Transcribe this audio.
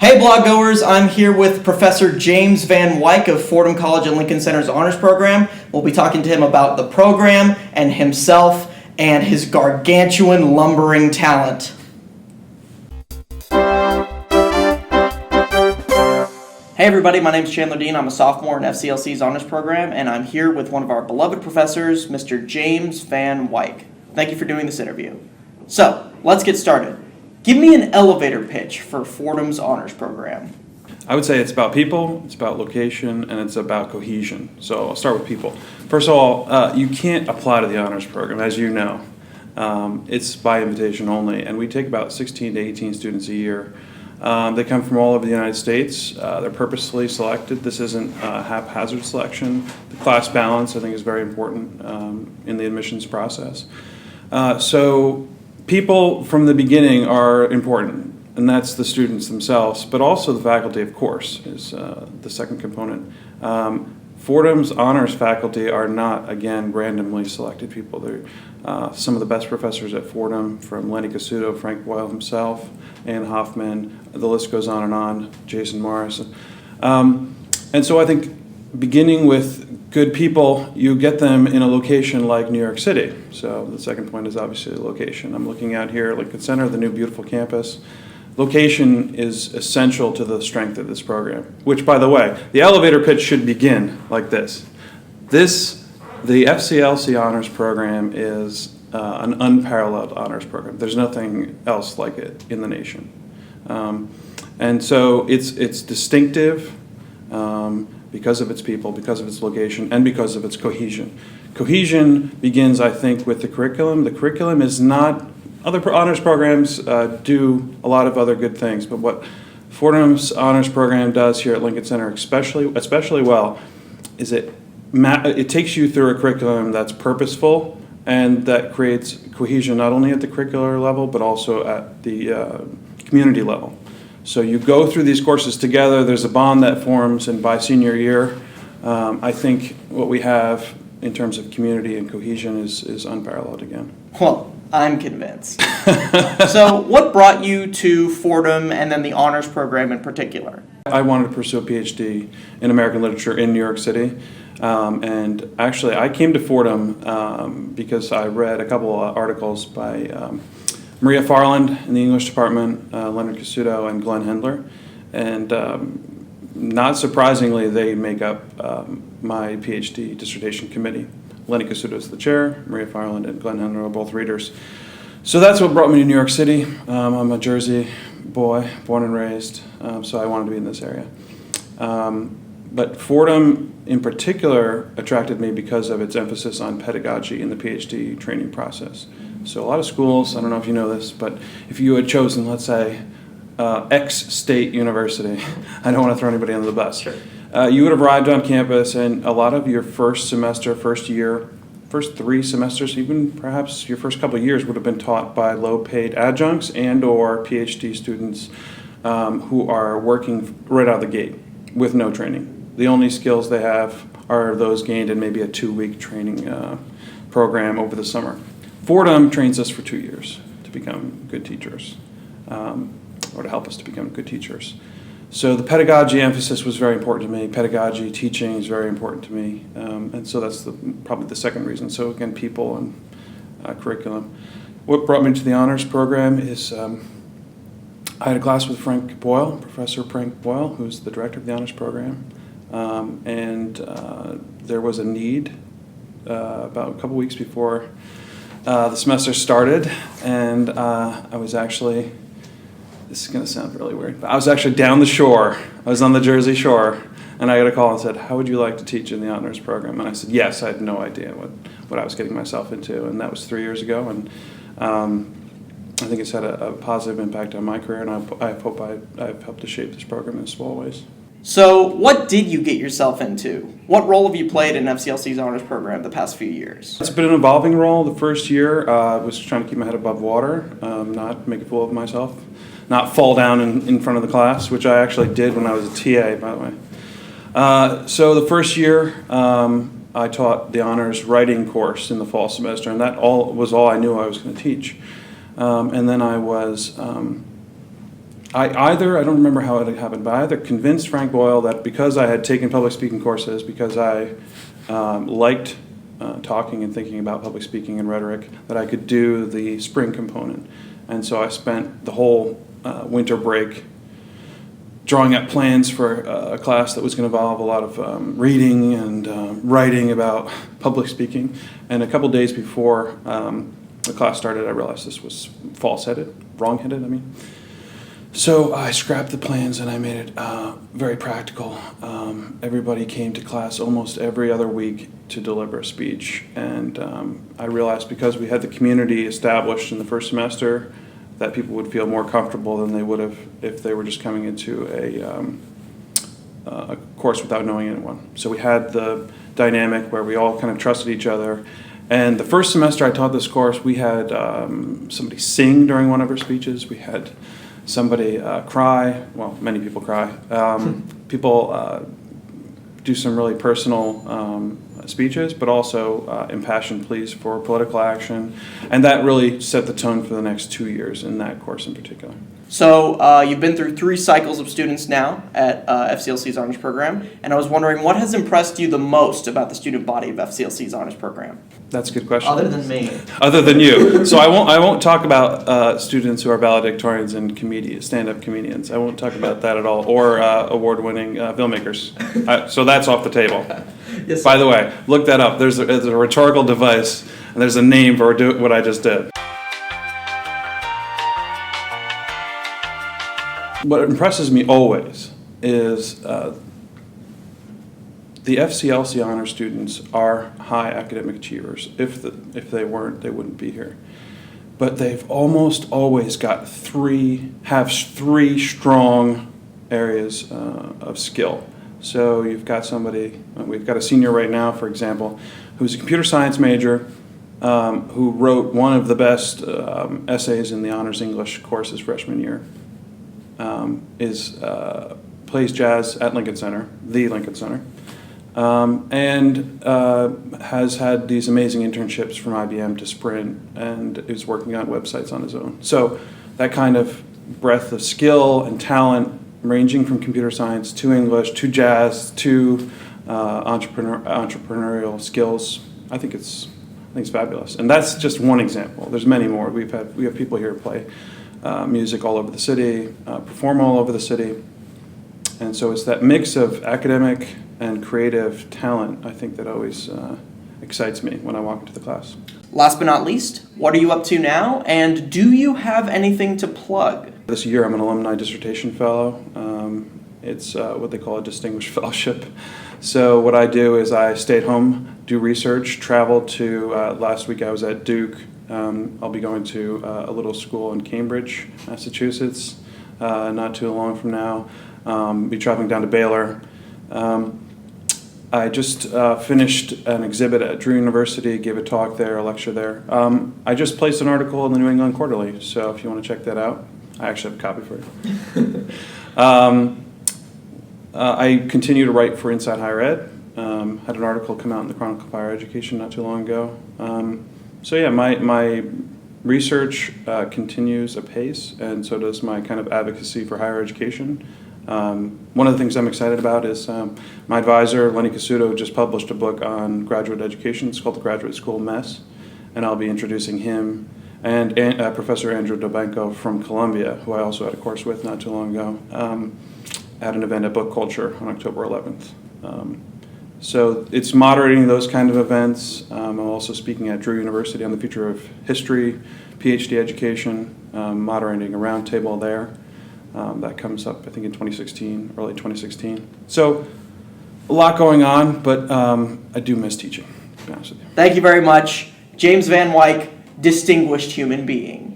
Hey blog goers, I'm here with Professor James Van Wyck of Fordham College and Lincoln Center's Honors Program. We'll be talking to him about the program and himself and his gargantuan lumbering talent. Hey everybody, my name is Chandler Dean. I'm a sophomore in FCLC's Honors Program, and I'm here with one of our beloved professors, Mr. James Van Wyck. Thank you for doing this interview. So, let's get started. Give me an elevator pitch for Fordham's Honors Program. I would say it's about people, it's about location, and it's about cohesion. So I'll start with people. First of all, you can't apply to the Honors Program, as you know. It's by invitation only, and we take about 16 to 18 students a year. They come from all over the United States. They're purposely selected. This isn't haphazard selection. The class balance, I think, is very important in the admissions process. So people from the beginning are important, and that's the students themselves, but also the faculty, of course, is the second component. Fordham's honors faculty are not, again, randomly selected people. They're some of the best professors at Fordham, from Lenny Cassuto, Frank Boyle himself, Ann Hoffman, the list goes on, Jason Morris. And so I think beginning with good people, you get them in a location like New York City. So the second point is obviously the location. I'm looking out here at Lincoln Center, the new beautiful campus. Location is essential to the strength of this program, which, by the way, the elevator pitch should begin like this. The FCLC Honors Program is an unparalleled honors program. There's nothing else like it in the nation. And so it's distinctive because of its people, because of its location, and because of its cohesion. Cohesion begins, I think, with the curriculum. The curriculum is not, other honors programs do a lot of other good things, but what Fordham's honors program does here at Lincoln Center especially well is it takes you through a curriculum that's purposeful and that creates cohesion not only at the curricular level but also at the community level. So you go through these courses together, there's a bond that forms, and by senior year, I think what we have in terms of community and cohesion is unparalleled again. Well, I'm convinced. So what brought you to Fordham and then the honors program in particular? I wanted to pursue a PhD in American literature in New York City. And actually, I came to Fordham because I read a couple of articles by Maria Farland in the English department, Leonard Cassuto, and Glenn Hendler. And not surprisingly, they make up my PhD dissertation committee. Lenny Cassuto is the chair, Maria Farland and Glenn Hendler are both readers. So that's what brought me to New York City. I'm a Jersey boy, born and raised, so I wanted to be in this area. But Fordham, in particular, attracted me because of its emphasis on pedagogy in the PhD training process. So a lot of schools, I don't know if you know this, but if you had chosen, let's say, X state university, I don't want to throw anybody under the bus. Sure. You would have arrived on campus, and a lot of your first semester, first year, first 3 semesters, even perhaps your first couple of years would have been taught by low-paid adjuncts and or PhD students who are working right out of the gate with no training. The only skills they have are those gained in maybe a 2-week training program over the summer. Fordham trains us for 2 years to become good teachers, or to help us to become good teachers. So the pedagogy emphasis was very important to me. Pedagogy, teaching is very important to me. And so that's probably the second reason. So again, people and curriculum. What brought me to the honors program is I had a class with Frank Boyle, Professor Frank Boyle, who's the director of the honors program. And there was a need about a couple weeks before the semester started, and I was actually, this is going to sound really weird, but I was actually down the shore. I was on the Jersey shore, and I got a call and said, how would you like to teach in the honors program? And I said, yes. I had no idea what I was getting myself into, and that was 3 years ago, and I think it's had a positive impact on my career, and I hope I've helped to shape this program in small ways. So what did you get yourself into? What role have you played in FCLC's honors program the past few years? It's been an evolving role. The first year I was trying to keep my head above water, not make a fool of myself, not fall down in front of the class, which I actually did when I was a TA, by the way. So the first year I taught the honors writing course in the fall semester, and that was all I knew I was going to teach. And then I was I don't remember how it happened, but I either convinced Frank Boyle that because I had taken public speaking courses, because I liked talking and thinking about public speaking and rhetoric, that I could do the spring component. And so I spent the whole winter break drawing up plans for a class that was going to involve a lot of reading and writing about public speaking. And a couple days before the class started, I realized this was wrong-headed, I mean. So I scrapped the plans and I made it very practical. Everybody came to class almost every other week to deliver a speech. And I realized because we had the community established in the first semester that people would feel more comfortable than they would have if they were just coming into a course without knowing anyone. So we had the dynamic where we all kind of trusted each other. And the first semester I taught this course, we had somebody sing during one of our speeches. We had somebody cry. Well, many people cry. People do some really personal speeches, but also impassioned pleas for political action. And that really set the tone for the next 2 years in that course in particular. So you've been through 3 cycles of students now at FCLC's Honors Program, and I was wondering what has impressed you the most about the student body of FCLC's Honors Program? That's a good question. Other than me. Other than you. So I won't talk about students who are valedictorians and stand-up comedians. I won't talk about that at all, or award-winning filmmakers. So that's off the table. Yes, by the way, look that up. There's a rhetorical device, and there's a name for what I just did. What impresses me always is the FCLC Honor students are high academic achievers. If they weren't, they wouldn't be here. But they've almost always got three strong areas of skill. So you've got we've got a senior right now, for example, who's a computer science major, who wrote one of the best essays in the Honors English course his freshman year. Plays jazz at Lincoln Center, the Lincoln Center, and has had these amazing internships from IBM to Sprint, and is working on websites on his own. So that kind of breadth of skill and talent, ranging from computer science to English to jazz to entrepreneurial skills, I think it's fabulous. And that's just one example. There's many more. We have people here play music all over the city, perform all over the city. And so it's that mix of academic and creative talent, I think, that always excites me when I walk into the class. Last but not least, what are you up to now, and do you have anything to plug? This year I'm an alumni dissertation fellow. It's what they call a distinguished fellowship. So what I do is I stay at home, do research, travel to, last week I was at Duke. I'll be going to a little school in Cambridge, Massachusetts, not too long from now. Be traveling down to Baylor. I just finished an exhibit at Drew University, gave a talk there, a lecture there. I just placed an article in the New England Quarterly, so if you want to check that out, I actually have a copy for you. I continue to write for Inside Higher Ed. Had an article come out in the Chronicle of Higher Education not too long ago. So yeah, my research continues apace, and so does my kind of advocacy for higher education. One of the things I'm excited about is my advisor, Lenny Casuto, just published a book on graduate education. It's called The Graduate School Mess, and I'll be introducing him and Professor Andrew Dobenko from Columbia, who I also had a course with not too long ago, at an event at Book Culture on October 11th. So it's moderating those kind of events. I'm also speaking at Drew University on the future of history, PhD education, moderating a roundtable there. That comes up, I think, in 2016, early 2016. So a lot going on, but I do miss teaching, to be honest with you. Thank you very much. James Van Wyck, distinguished human being.